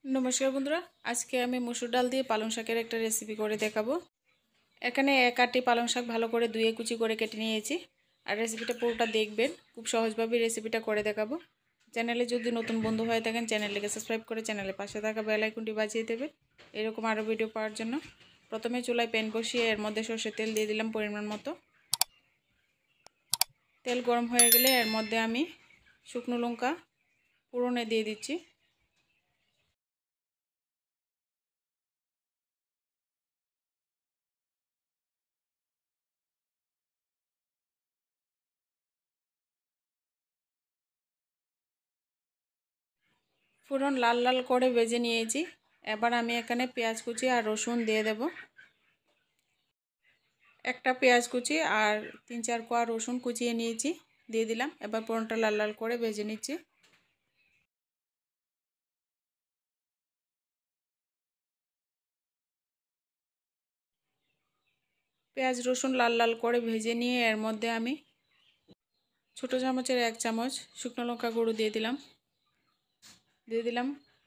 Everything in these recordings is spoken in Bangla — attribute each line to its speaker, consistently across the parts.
Speaker 1: नमस्कार बंधुरा आज के आमी मसुर डाल दिए पालंग शाकेर एक रेसिपि करे देखाबो। एखाने एक आटी पालंग शाक भालो करे धुए कुचि करे केटे नियेछि और रेसिपिटा पुरोटा देखबेन। खूब सहजभावे रेसिपिटा करे देखाबो। चैनेले जोदि नतुन बंधु हये थाकेन चैनेलटिके सबस्क्राइब करे चैनेलेर पाशे थाका बेल आइकनटी बाजिये देबेन एरकम आरो भिडियो पाওয়ার जन्य। प्रथमे चुलाय पैन बसिए एर मध्य सर्षेर तेल दिए दिलाम परिमाण मतो। तेल गरम हये गेले एर मध्य आमी शुकनो लंका फोड़ने दिए दिচ্ছি। फोड़न लाल लाल करे भेजे निয়েছি। এবার আমি এখানে পেঁয়াজ কুচি আর রসুন দিয়ে দেব। একটা পেঁয়াজ কুচি আর 3-4 কোয়া রসুন কুচিয়ে নিয়েছি দিয়ে দিলাম। এবার ফোড়নটা লাল লাল করে ভেজে নিচ্ছি। পেঁয়াজ রসুন লাল লাল করে ভেজে নিয়ে এর মধ্যে আমি ছোট চামচের 1 চামচ শুকনো লঙ্কা গুঁড়ো দিয়ে দিলাম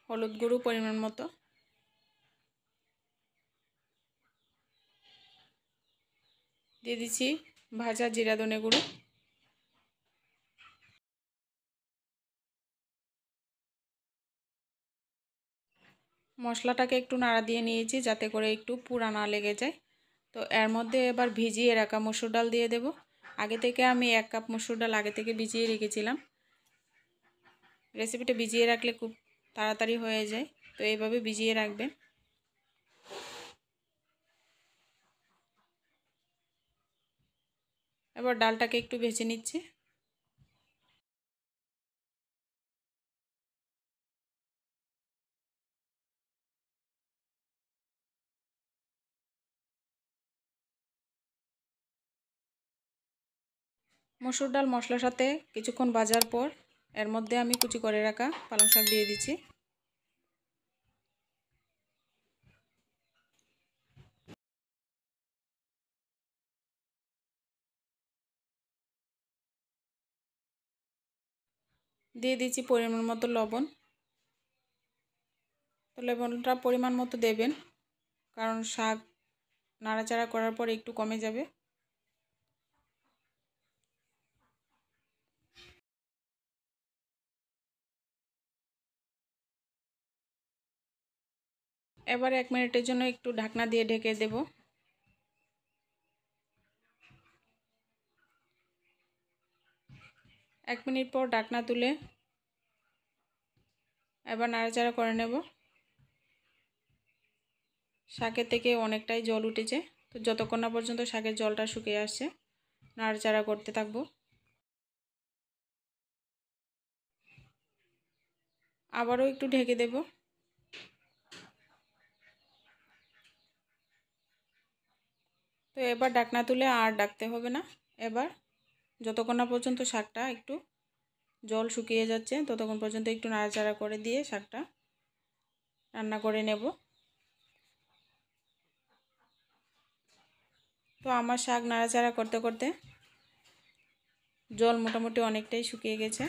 Speaker 1: হলুদ গুঁড়ো পরিমাণ মতো। দিয়ে দিচ্ছি ভাজা জিরা ধনে গুঁড়ো। মশলাটাকে একটু নাড়া দিয়ে নিয়েছি যাতে করে একটু পুড়া না লেগে যায়। তো এর মধ্যে এবার ভিজিয়ে রাখা মসুর ডাল দিয়ে দেব। আগে থেকে আমি 1 কাপ মসুর ডাল আগে থেকে ভিজিয়ে রেখেছিলাম। রেসিপিটা ভিজিয়ে রাখলে খুব তাড়াতাড়ি হয়ে যায়, তো এইভাবে ভিজিয়ে রাখবেন। এবার ডালটাকে একটু ভেজে নিচ্ছি। মসুর ডাল মশলার সাথে কিছুক্ষণ ভাজার পর এর মধ্যে আমি কুচি করে রাখা পালং শাক দিয়ে দিচ্ছি। দিয়ে দিচ্ছি পরিমাণ মতো লবণ। তো লবণটা পরিমাণ মতো দেবেন, কারণ শাক নাড়াচাড়া করার পর একটু কমে যাবে। এবার 1 মিনিটের জন্য একটু ঢাকনা দিয়ে ঢেকে দেব। 1 মিনিট পর ঢাকনা তুলে এবার নাড়াচাড়া করে নেব। শাকের থেকে অনেকটাই জল উঠেছে, তো যতক্ষণ না পর্যন্ত শাকের জলটা শুকিয়ে আসছে নাড়াচাড়া করতে থাকবো। আবারও একটু ঢেকে দেব। তো এবার ঢাকনা তুলে আর ঢাকতে হবে না। এবার যতক্ষণ না পর্যন্ত শাকটা একটু জল শুকিয়ে যাচ্ছে ততক্ষণ পর্যন্ত একটু নাড়াচাড়া করে দিয়ে শাকটা রান্না করে নেব। তো আমার শাক নাড়াচাড়া করতে করতে জল মোটামুটি অনেকটাই শুকিয়ে গেছে।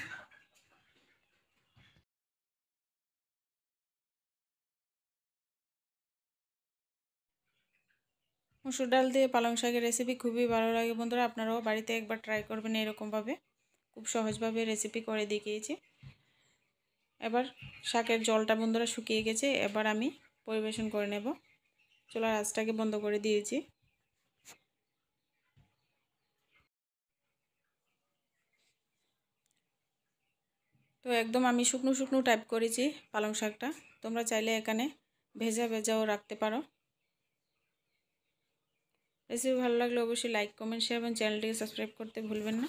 Speaker 1: মসুর ডাল দিয়ে পালং শাকের রেসিপি খুবই ভালো লাগে বন্ধুরা, আপনারাও বাড়িতে একবার ট্রাই করবেন এরকমভাবে। খুব সহজভাবে রেসিপি করে দেখিয়েছি। এবার শাকের জলটা বন্ধুরা শুকিয়ে গেছে, এবার আমি পরিবেশন করে নেব। চুলার আঁচটাকে বন্ধ করে দিয়েছি। তো একদম আমি শুকনো শুকনো টাইপ করেছি পালং শাকটা। তোমরা চাইলে এখানে ভেজা ভেজাও রাখতে পারো। রেসিপি ভালো লাগলে অবশ্যই লাইক কমেন্ট শেয়ার এবং চ্যানেলটিকে সাবস্ক্রাইব করতে ভুলবেন না।